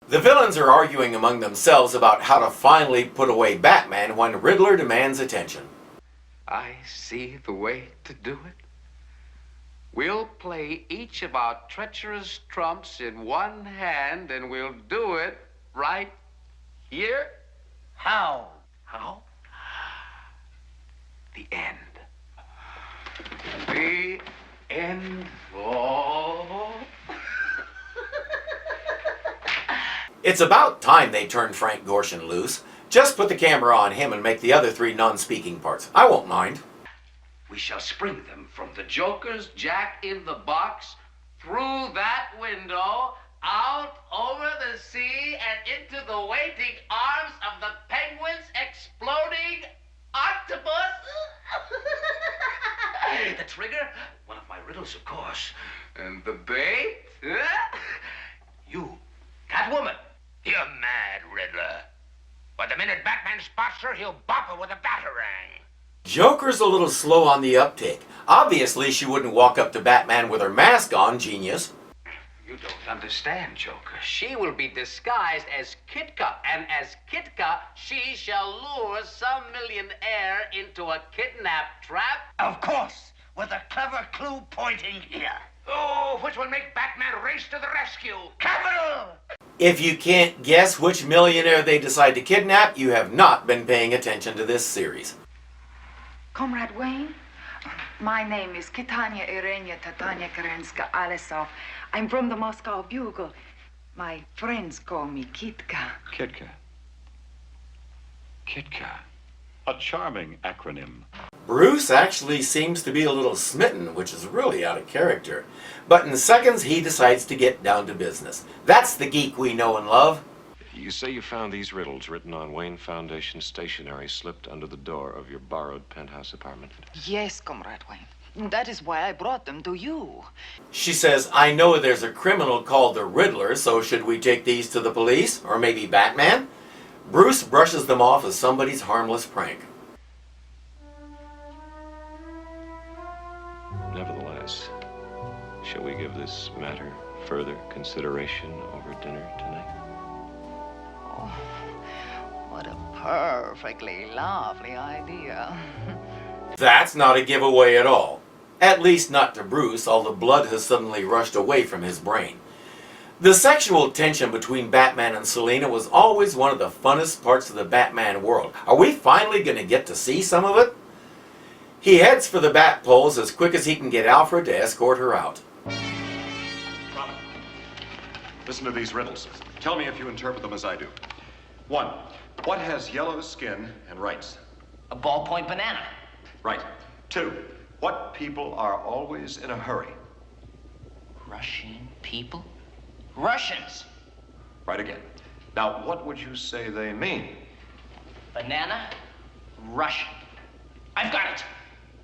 The villains are arguing among themselves about how to finally put away Batman when Riddler demands attention. I see the way to do it. We'll play each of our treacherous trumps in one hand, and we'll do it right here. How? How? The end. The end. Oh. It's about time they turned Frank Gorshin loose. Just put the camera on him and make the other three non-speaking parts. I won't mind. We shall spring them from the Joker's Jack-in-the-Box, through that window, out over the sea, and into the waiting arms of the Penguin's exploding octopus. The trigger? One of my riddles, of course. And the bait? You, Catwoman. You're mad, Riddler. But the minute Batman spots her, he'll bop her with a batarang. Joker's a little slow on the uptake. Obviously, she wouldn't walk up to Batman with her mask on, genius. You don't understand, Joker. She will be disguised as Kitka, and as Kitka, she shall lure some millionaire into a kidnap trap. Of course, with a clever clue pointing here. Oh, which will make Batman race to the rescue. Capital! If you can't guess which millionaire they decide to kidnap, you have not been paying attention to this series. Comrade Wayne, my name is Kitania Irenia Tatania Kerenska Alesov. I'm from the Moscow Bugle. My friends call me Kitka. Kitka. Kitka. A charming acronym. Bruce actually seems to be a little smitten, which is really out of character. But in seconds, he decides to get down to business. That's the geek we know and love. You say you found these riddles written on Wayne Foundation stationery slipped under the door of your borrowed penthouse apartment. Yes, Comrade Wayne. That is why I brought them to you. She says, I know there's a criminal called the Riddler, so should we take these to the police? Or maybe Batman? Bruce brushes them off as somebody's harmless prank. Nevertheless, shall we give this matter further consideration over dinner tonight? Oh, what a perfectly lovely idea. That's not a giveaway at all. At least not to Bruce, all the blood has suddenly rushed away from his brain. The sexual tension between Batman and Selina was always one of the funnest parts of the Batman world. Are we finally going to get to see some of it? He heads for the bat poles as quick as he can get Alfred to escort her out. Robin, listen to these riddles. Tell me if you interpret them as I do. 1. What has yellow skin and rights? A ballpoint banana. Right. 2. What people are always in a hurry? Russian people? Russians. Right again. Now, what would you say they mean? Banana, Russian. I've got it.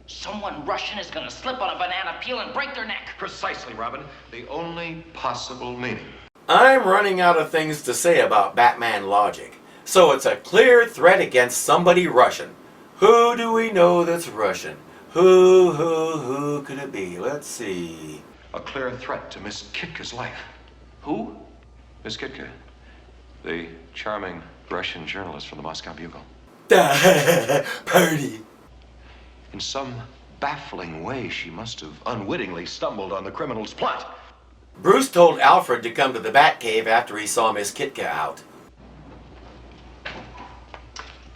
Someone Russian is gonna slip on a banana peel and break their neck. Precisely, Robin. The only possible meaning. I'm running out of things to say about Batman logic. So it's a clear threat against somebody Russian. Who do we know that's Russian? Who could it be? Let's see. A clear threat to Miss Kitka's life. Who? Miss Kitka, the charming Russian journalist from the Moscow Bugle. Party. In some baffling way, she must have unwittingly stumbled on the criminal's plot. Bruce told Alfred to come to the Batcave after he saw Miss Kitka out.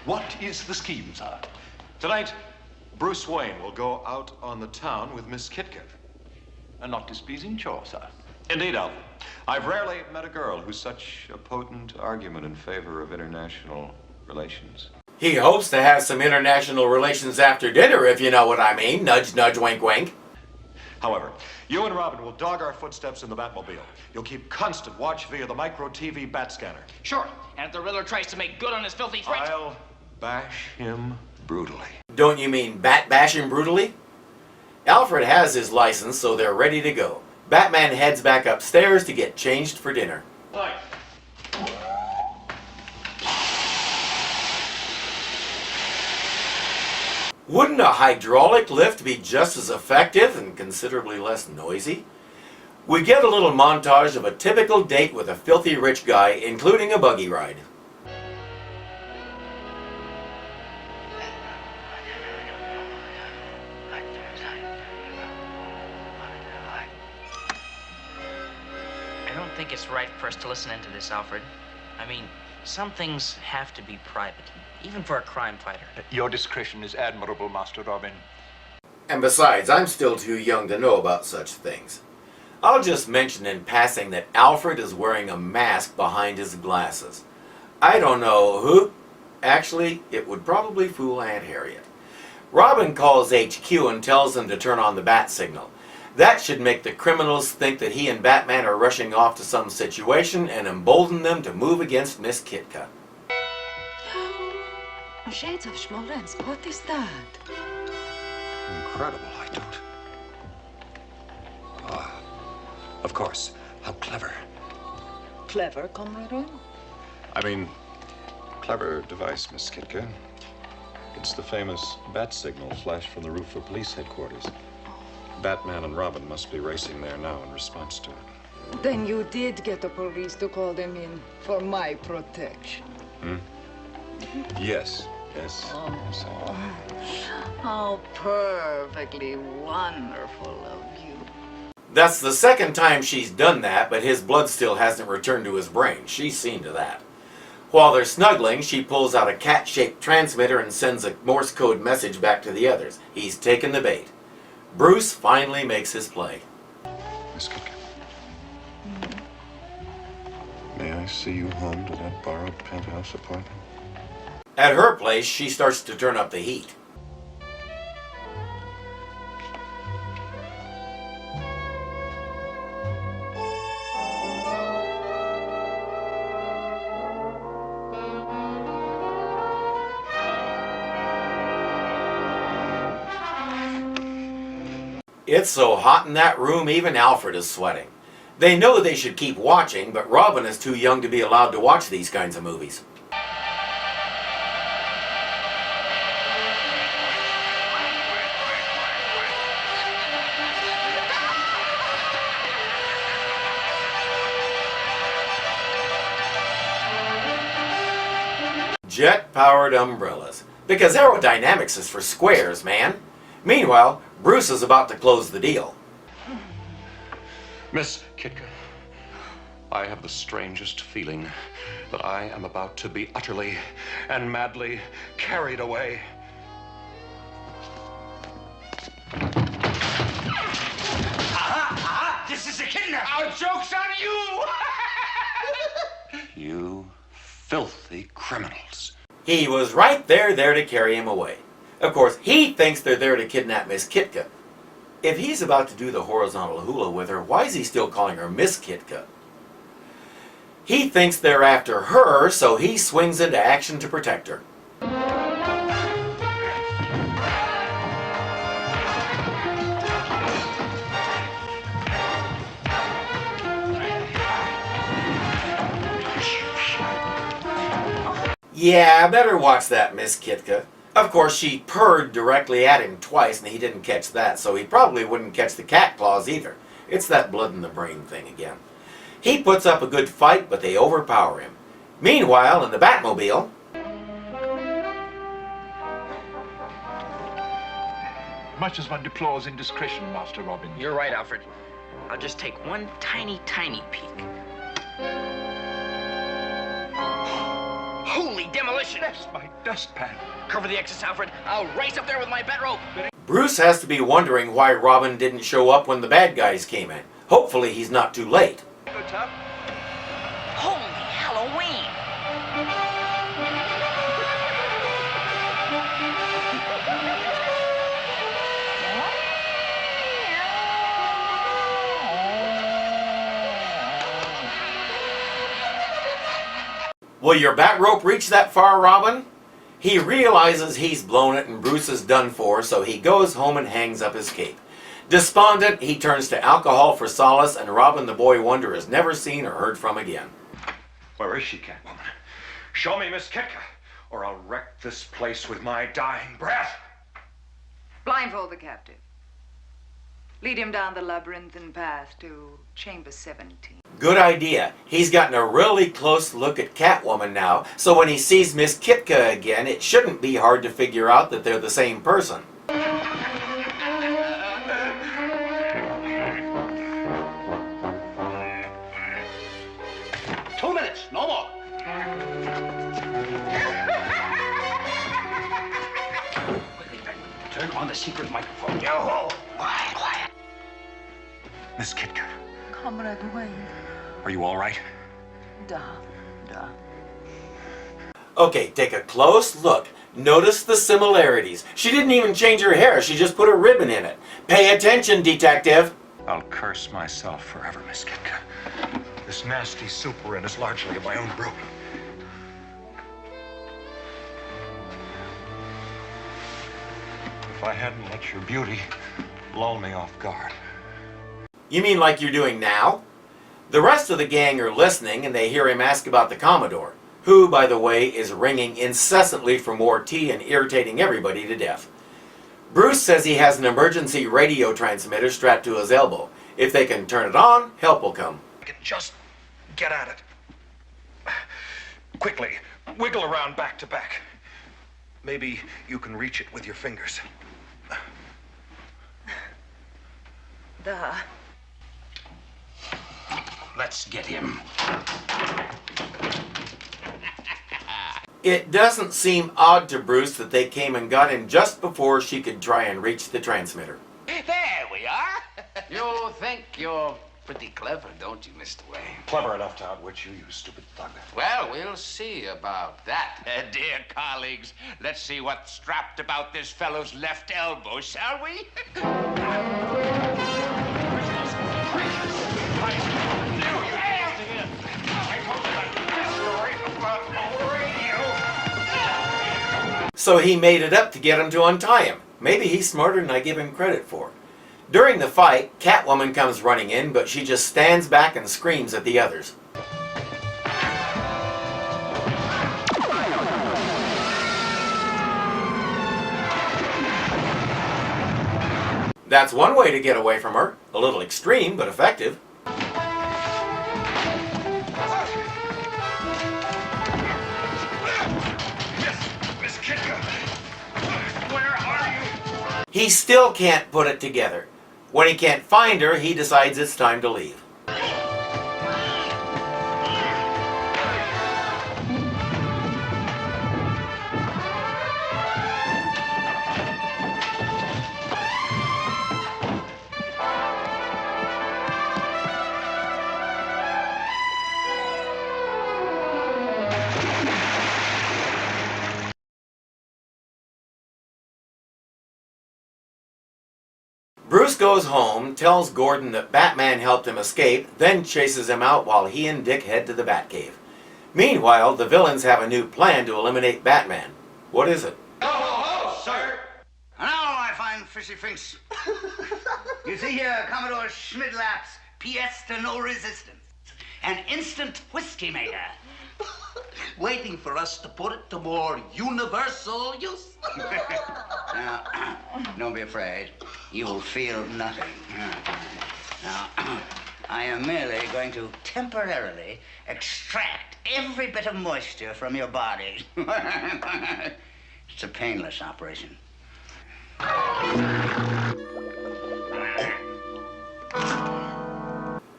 What is the scheme, sir? Tonight, Bruce Wayne will go out on the town with Miss Kitka. A not displeasing chore, sir. Indeed, Alfred. I've rarely met a girl who's such a potent argument in favor of international relations. He hopes to have some international relations after dinner, if you know what I mean. Nudge, nudge, wink, wink. However, you and Robin will dog our footsteps in the Batmobile. You'll keep constant watch via the micro-TV bat scanner. Sure. And if the Riddler tries to make good on his filthy threat... I'll bash him brutally. Don't you mean bat bash him brutally? Alfred has his license, so they're ready to go. Batman heads back upstairs to get changed for dinner. Right. Wouldn't a hydraulic lift be just as effective and considerably less noisy? We get a little montage of a typical date with a filthy rich guy, including a buggy ride. I don't think it's right for us to listen into this, Alfred. I mean, some things have to be private, even for a crime fighter. Your discretion is admirable, Master Robin. And besides, I'm still too young to know about such things. I'll just mention in passing that Alfred is wearing a mask behind his glasses. I don't know who. Actually, it would probably fool Aunt Harriet. Robin calls HQ and tells them to turn on the bat signal. That should make the criminals think that he and Batman are rushing off to some situation and embolden them to move against Miss Kitka. Oh, Shades of Smolensk, what is that? Incredible, I don't. Ah, of course. How clever. Clever, Comrade Roy? I mean, clever device, Miss Kitka. It's the famous bat signal flashed from the roof of police headquarters. Batman and Robin must be racing there now in response to it. Then you did get the police to call them in for my protection. Yes, yes. Yes, How perfectly wonderful of you. That's the second time she's done that, but his blood still hasn't returned to his brain. She's seen to that. While they're snuggling, she pulls out a cat-shaped transmitter and sends a Morse code message back to the others. He's taken the bait. Bruce finally makes his play. Miss Kitka. May I see you home to that borrowed penthouse apartment? At her place, she starts to turn up the heat. It's so hot in that room, even Alfred is sweating. They know they should keep watching, but Robin is too young to be allowed to watch these kinds of movies. Jet-powered umbrellas. Because aerodynamics is for squares, man. Meanwhile, Bruce is about to close the deal. Miss Kitka, I have the strangest feeling that I am about to be utterly and madly carried away. This is a kidnap. Our joke's on you. You filthy criminals. He was right there to carry him away. Of course, he thinks they're there to kidnap Miss Kitka. If he's about to do the horizontal hula with her, why is he still calling her Miss Kitka? He thinks they're after her, so he swings into action to protect her. Yeah, better watch that, Miss Kitka. Of course, she purred directly at him twice, and he didn't catch that, so he probably wouldn't catch the cat claws either. It's that blood in the brain thing again. He puts up a good fight, but they overpower him. Meanwhile, in the Batmobile... Much as one deplores indiscretion, Master Robin. You're right, Alfred. I'll just take one tiny, tiny peek. Holy demolition! That's my dustpan. Cover the exits, Alfred. I'll race up there with my bat rope. Bruce has to be wondering why Robin didn't show up when the bad guys came in. Hopefully he's not too late. Holy Halloween! Will your bat rope reach that far, Robin? He realizes he's blown it and Bruce is done for, so he goes home and hangs up his cape. Despondent, he turns to alcohol for solace, and Robin the Boy Wonder is never seen or heard from again. Where is she, Catwoman? Show me Miss Kitka, or I'll wreck this place with my dying breath. Blindfold the captive. Lead him down the labyrinthine path to chamber 17. Good idea. He's gotten a really close look at Catwoman now, so when he sees Miss Kitka again, it shouldn't be hard to figure out that they're the same person. 2 minutes, no more. Quickly, Ben, turn on the secret microphone. Yo, quiet, quiet. Miss Kitka, Comrade Wayne. are you all right? Da. Okay, take a close look. Notice the similarities. She didn't even change her hair, she just put a ribbon in it. Pay attention, detective. I'll curse myself forever, Miss Kitka. This nasty soup we're in is largely of my own brew. If I hadn't let your beauty lull me off guard. You mean like you're doing now? The rest of the gang are listening and they hear him ask about the Commodore, who, by the way, is ringing incessantly for more tea and irritating everybody to death. Bruce says he has an emergency radio transmitter strapped to his elbow. If they can turn it on, help will come. Just get at it. Quickly, wiggle around back to back. Maybe you can reach it with your fingers. Da. Let's get him. It doesn't seem odd to Bruce that they came and got him just before she could try and reach the transmitter. There we are. You think you're pretty clever, don't you, Mr. Wayne? Clever enough to outwit you, you stupid thug. Well, we'll see about that. Dear colleagues, let's see what's strapped about this fellow's left elbow, shall we? So he made it up to get him to untie him. Maybe he's smarter than I give him credit for. During the fight, Catwoman comes running in, but she just stands back and screams at the others. That's one way to get away from her. A little extreme, but effective. Miss Kitka, where are you? He still can't put it together. When he can't find her, he decides it's time to leave. Bruce goes home, tells Gordon that Batman helped him escape, then chases him out while he and Dick head to the Batcave. Meanwhile, the villains have a new plan to eliminate Batman. What is it? Ho, ho, ho, sir! Now I find fishy finks. You see here, Commodore Schmidlap's pièce de no resistance. An instant whiskey maker. Waiting for us to put it to more universal use. Now, don't be afraid. You'll feel nothing. Now, I am merely going to temporarily extract every bit of moisture from your body. It's a painless operation.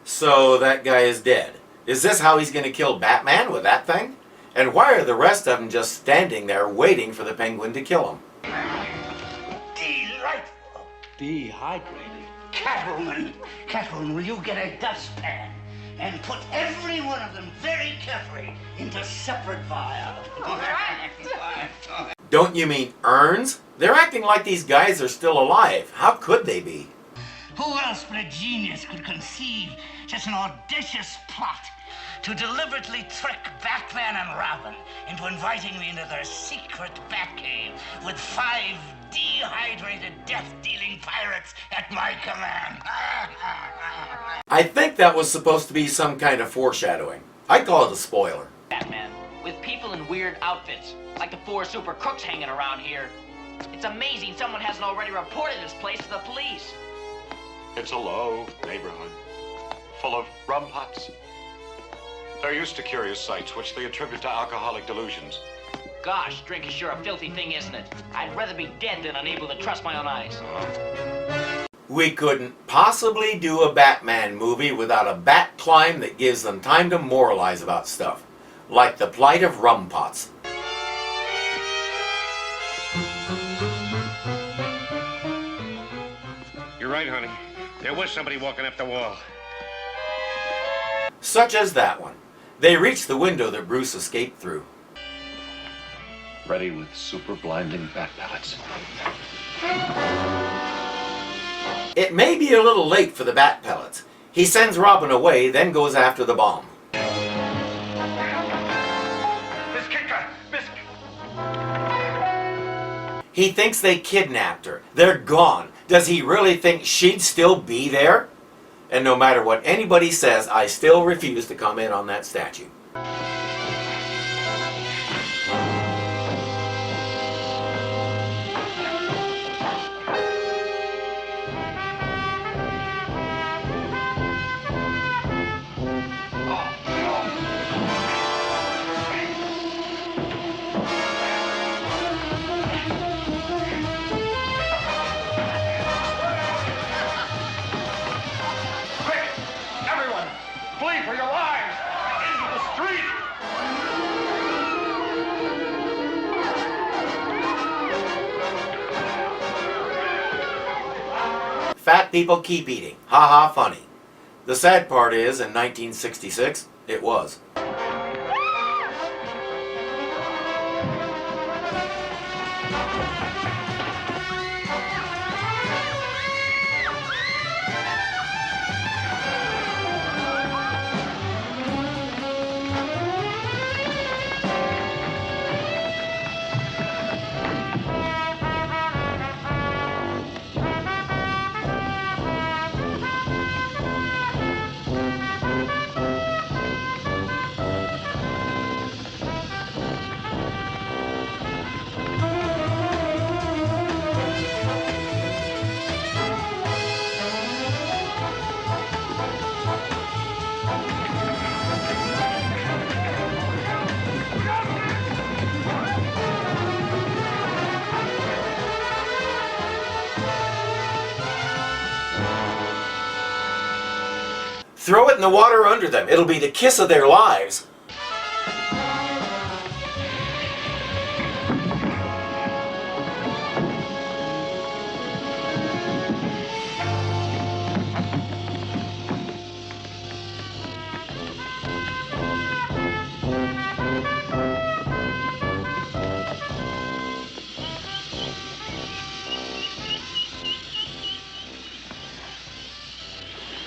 So that guy is dead. Is this how he's going to kill Batman with that thing? And why are the rest of them just standing there waiting for the Penguin to kill him? Delightful. Dehydrated. Catwoman, will you get a dustpan and put every one of them very carefully into separate vials? Don't you mean urns? They're acting like these guys are still alive. How could they be? Who else but a genius could conceive such an audacious plot to deliberately trick Batman and Robin into inviting me into their secret Batcave with 5 dehydrated, death-dealing pirates at my command? I think that was supposed to be some kind of foreshadowing. I'd call it a spoiler. Batman, with people in weird outfits, like the 4 super crooks hanging around here. It's amazing someone hasn't already reported this place to the police. It's a low neighborhood, full of rum pots. They're used to curious sights, which they attribute to alcoholic delusions. Gosh, drink is sure a filthy thing, isn't it? I'd rather be dead than unable to trust my own eyes. We couldn't possibly do a Batman movie without a bat climb that gives them time to moralize about stuff, like the plight of rum pots. You're right, honey. There was somebody walking up the wall. Such as that one. They reached the window that Bruce escaped through. Ready with super blinding bat pellets. It may be a little late for the bat pellets. He sends Robin away, then goes after the bomb. Miss Kicker! Miss... He thinks they kidnapped her. They're gone. Does he really think she'd still be there? And no matter what anybody says, I still refuse to comment on that statue. Flee for your lives! Into the street! Fat people keep eating. Ha ha funny. The sad part is, in 1966, it was. Throw it in the water under them. It'll be the kiss of their lives.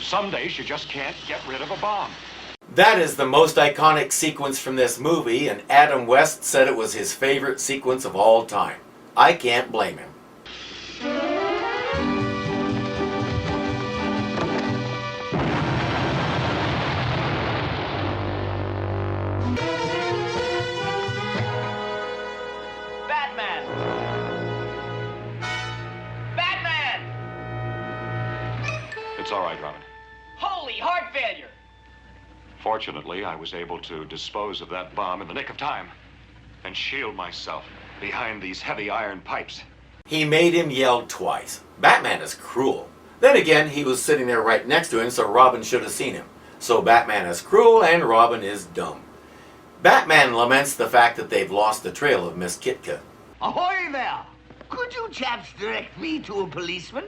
Some days you just can't get rid of a bomb. That is the most iconic sequence from this movie, and Adam West said it was his favorite sequence of all time. I can't blame him. Batman! Batman! It's all right, Robin. Holy heart failure! Fortunately, I was able to dispose of that bomb in the nick of time and shield myself behind these heavy iron pipes. He made him yell twice. Batman is cruel. Then again, he was sitting there right next to him, so Robin should have seen him. So Batman is cruel and Robin is dumb. Batman laments the fact that they've lost the trail of Miss Kitka. Ahoy there! Could you chaps direct me to a policeman?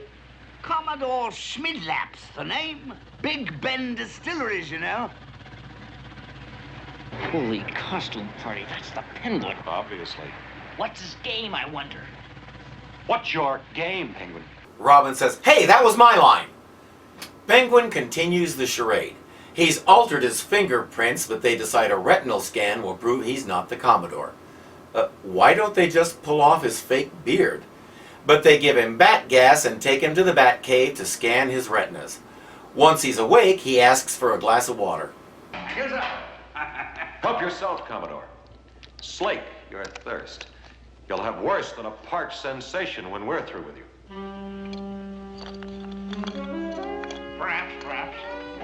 Commodore Schmidlap's the name. Big Ben Distilleries, you know. Holy costume party, that's the Penguin. Obviously. What's his game, I wonder? What's your game, Penguin? Robin says, "Hey, that was my line." Penguin continues the charade. He's altered his fingerprints, but they decide a retinal scan will prove he's not the Commodore. Why don't they just pull off his fake beard? But they give him bat gas and take him to the bat cave to scan his retinas. Once he's awake, he asks for a glass of water. Here's a... Help yourself, Commodore. Slake your thirst. You'll have worse than a parched sensation when we're through with you. perhaps.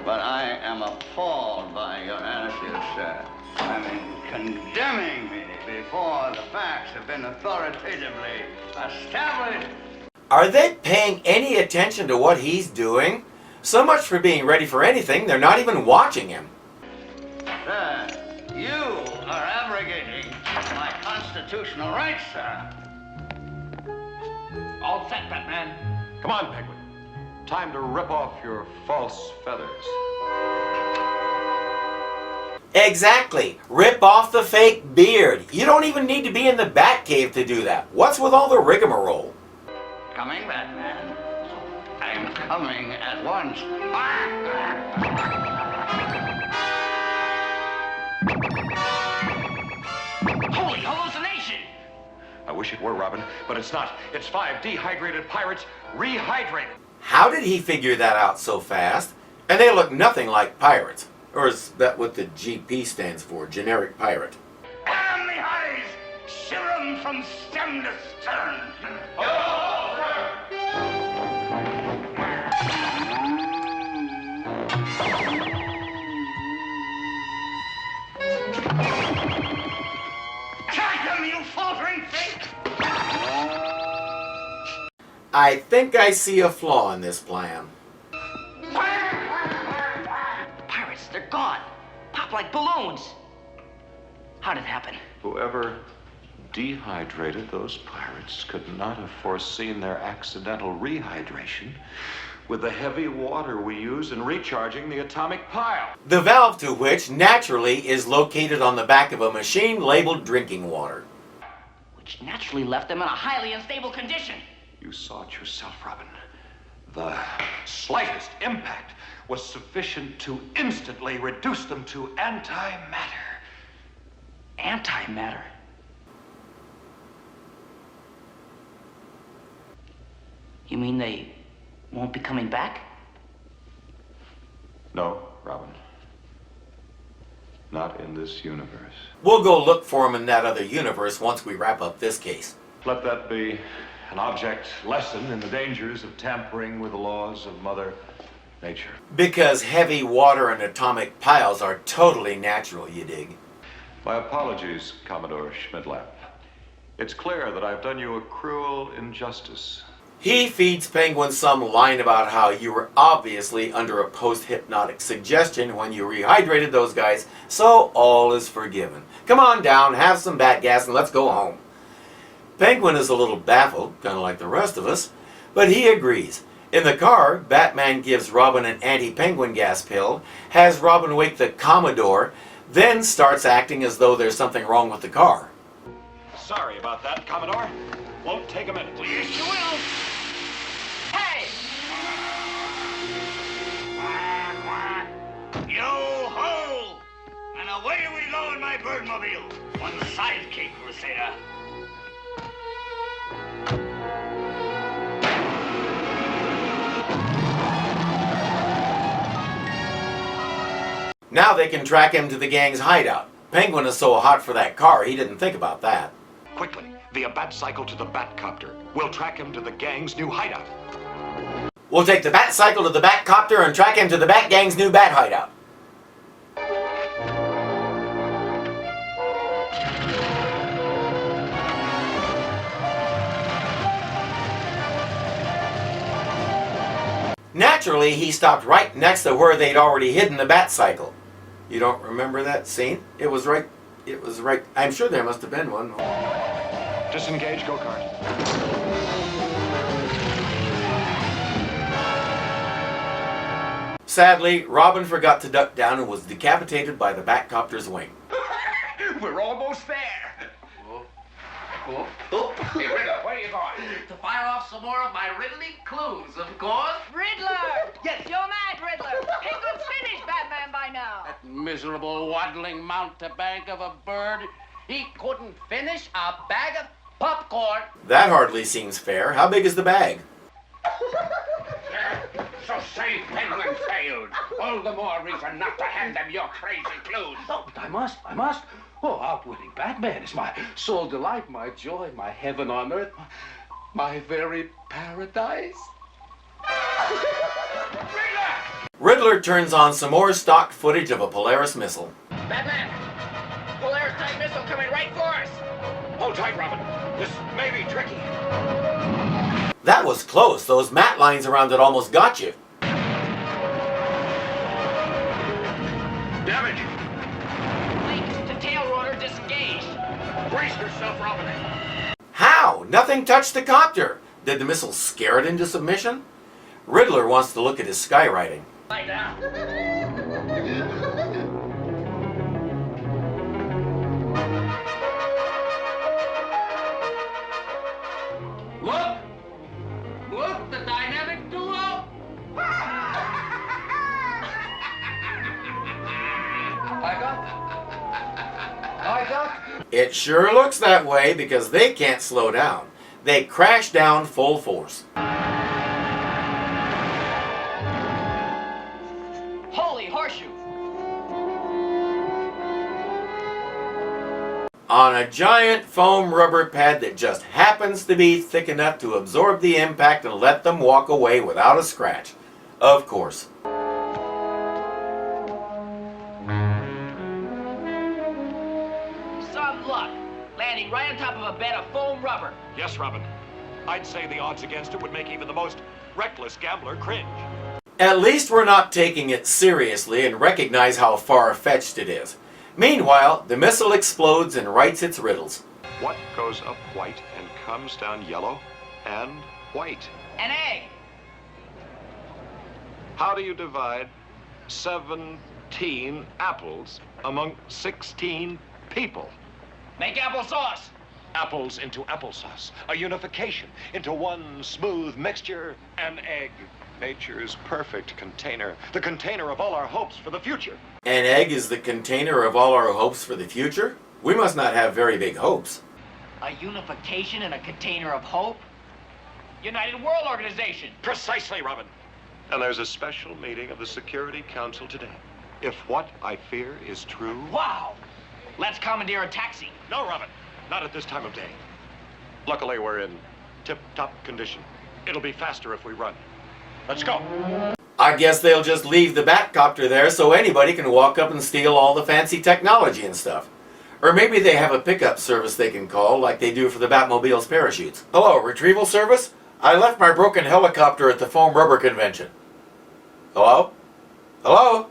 But I am appalled by your attitude, sir. I mean, condemning me before the facts have been authoritatively established. Are they paying any attention to what he's doing? So much for being ready for anything, they're not even watching him. Sir, you are abrogating my constitutional rights, sir. All set, Batman. Come on, Penguin. Time to rip off your false feathers. Exactly. Rip off the fake beard. You don't even need to be in the Batcave to do that. What's with all the rigmarole? Coming, Batman. I'm coming at once. Holy hallucination! I wish it were, Robin, but it's not. It's 5 dehydrated pirates rehydrated. How did he figure that out so fast? And they look nothing like pirates. Or is that what the GP stands for? Generic pirate. Damn the eyes! Shiver 'em from stem to stern! Catch 'em, you faltering fake! I think I see a flaw in this plan. Pirates, they're gone. Pop like balloons. How did it happen? Whoever dehydrated those pirates could not have foreseen their accidental rehydration with the heavy water we use in recharging the atomic pile. The valve to which, naturally, is located on the back of a machine labeled drinking water. Which naturally left them in a highly unstable condition. You saw it yourself, Robin. The slightest impact was sufficient to instantly reduce them to antimatter. Antimatter. You mean they won't be coming back? No, Robin. Not in this universe. We'll go look for him in that other universe once we wrap up this case. Let that be an object lesson in the dangers of tampering with the laws of Mother Nature. Because heavy water and atomic piles are totally natural, you dig? My apologies, Commodore Schmidlap. It's clear that I've done you a cruel injustice. He feeds Penguin some line about how you were obviously under a post-hypnotic suggestion when you rehydrated those guys, so all is forgiven. Come on down, have some bat gas, and let's go home. Penguin is a little baffled, kind of like the rest of us, but he agrees. In the car, Batman gives Robin an anti-penguin gas pill, has Robin wake the Commodore, then starts acting as though there's something wrong with the car. Sorry about that, Commodore. Won't take a minute. Yes, you will. Hey! Yo-ho! And away we go in my birdmobile. One sidekick, Crusader. Now they can track him to the gang's hideout. Penguin is so hot for that car, he didn't think about that. Quickly, via Batcycle to the Batcopter. We'll track him to the gang's new hideout. We'll take the Batcycle to the Batcopter and track him to the Bat Gang's new Bat hideout. Naturally, he stopped right next to where they'd already hidden the Batcycle. You don't remember that scene? It was right. I'm sure there must have been one. Disengage, go-kart. Sadly, Robin forgot to duck down and was decapitated by the Batcopter's wing. We're almost there. Hey, Riddler, where are you going? To fire off some more of my riddling clues, of course. Riddler! Yes. You're mad, Riddler. Penguin's finished Batman by now. That miserable waddling mountebank of a bird. He couldn't finish a bag of popcorn. That hardly seems fair. How big is the bag? So say Penguin failed. All the more reason not to hand them your crazy clues. Oh, but I must. Oh, outwitting Batman is my sole delight, my joy, my heaven on earth, my very paradise. Riddler turns on some more stock footage of a Polaris missile. Batman! Polaris-type missile coming right for us! Hold tight, Robin. This may be tricky. That was close. Those matte lines around it almost got you. Damage! Linked to tail rotor disengaged. Brace yourself, Robin. How? Nothing touched the copter. Did the missile scare it into submission? Riddler wants to look at his skywriting. Lie down. Look! Look, the dynamic duo! I got that. I got It sure looks that way because they can't slow down. They crash down full force. Holy horseshoe. On a giant foam rubber pad that just happens to be thick enough to absorb the impact and let them walk away without a scratch. Of course. Some luck. Landing right on top of a bed of foam rubber. Yes, Robin. I'd say the odds against it would make even the most reckless gambler cringe. At least we're not taking it seriously and recognize how far-fetched it is. Meanwhile, the missile explodes and writes its riddles. What goes up white and comes down yellow and white? An egg. How do you divide 17 apples among 16 people? Make applesauce. Apples into applesauce, a unification into one smooth mixture, an egg. Nature's perfect container, the container of all our hopes for the future. An egg is the container of all our hopes for the future? We must not have very big hopes. A unification in a container of hope? United World Organization. Precisely, Robin. And there's a special meeting of the Security Council today. If what I fear is true... Wow. Let's commandeer a taxi. No, Robin. Not at this time of day. Luckily, we're in tip-top condition. It'll be faster if we run. Let's go. I guess they'll just leave the Batcopter there so anybody can walk up and steal all the fancy technology and stuff. Or maybe they have a pickup service they can call like they do for the Batmobile's parachutes. Hello, retrieval service? I left my broken helicopter at the foam rubber convention. Hello? Hello?